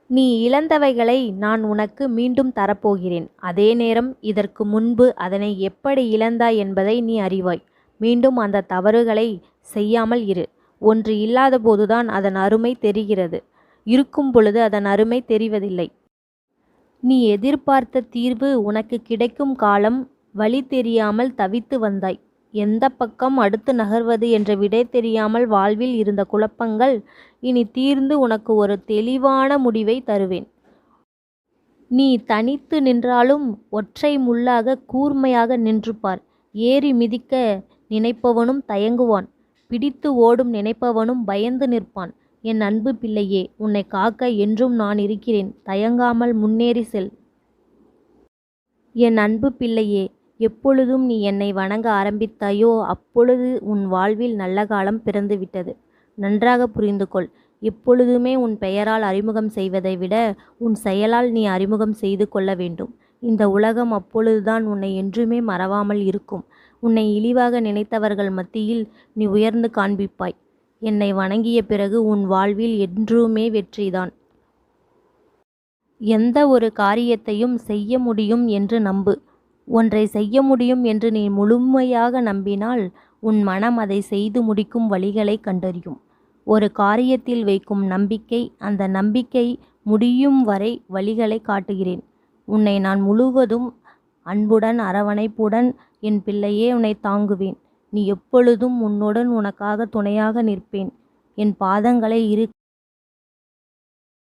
நீ இழந்தவைகளை நான் உனக்கு மீண்டும் தரப்போகிறேன். அதே நேரம் இதற்கு முன்பு அதனை எப்படி இழந்தாய் என்பதை நீ அறிவாய். மீண்டும் அந்த தவறுகளை செய்யாமல் இரு. ஒன்று இல்லாத போதுதான் அதன் அருமை தெரிகிறது. இருக்கும் பொழுது அதன் அருமை தெரிவதில்லை. நீ எதிர்பார்த்த தீர்வு உனக்கு கிடைக்கும் காலம் வழி தெரியாமல் தவித்து வந்தாய். எந்த பக்கம் அடுத்து நகர்வது என்ற விடை தெரியாமல் வாழ்வில் இருந்த குழப்பங்கள் இனி தீர்ந்து உனக்கு ஒரு தெளிவான முடிவை தருவேன். நீ தனித்து நின்றாலும் ஒற்றை முள்ளாக கூர்மையாக நின்று பார். ஏறி மிதிக்க நினைப்பவனும் தயங்குவான். பிடித்து ஓடும் நினைப்பவனும் பயந்து நிற்பான். என் அன்பு பிள்ளையே, உன்னை காக்க என்றும் நான் இருக்கிறேன். தயங்காமல் முன்னேறி செல். என் அன்பு பிள்ளையே, எப்பொழுதும் நீ என்னை வணங்க ஆரம்பித்தாயோ அப்பொழுது உன் வாழ்வில் நல்ல காலம் பிறந்துவிட்டது. நன்றாக புரிந்து கொள். எப்பொழுதுமே உன் பெயரால் அறிமுகம் செய்வதை விட உன் செயலால் நீ அறிமுகம் செய்து கொள்ள வேண்டும். இந்த உலகம் அப்பொழுதுதான் உன்னை என்றுமே மறவாமல் இருக்கும். உன்னை இழிவாக நினைத்தவர்கள் மத்தியில் நீ உயர்ந்து காண்பிப்பாய். என்னை வணங்கிய பிறகு உன் வாழ்வில் என்றுமே வெற்றிதான். எந்த ஒரு காரியத்தையும் செய்ய முடியும் என்று நம்பு. ஒன்றை செய்ய முடியும் என்று நீ முழுமையாக நம்பினால் உன் மனம் அதை செய்து முடிக்கும் வழிகளை கண்டறியும். ஒரு காரியத்தில் வைக்கும் நம்பிக்கை, அந்த நம்பிக்கை முடியும் வரை வழிகளை காட்டுகிறேன். உன்னை நான் முழுவதும் அன்புடன் அரவணைப்புடன் என் பிள்ளையே உன்னை தாங்குவேன். நீ எப்பொழுதும் உன்னுடன் உனக்காக துணையாக நிற்பேன். என் பாதங்களை இரு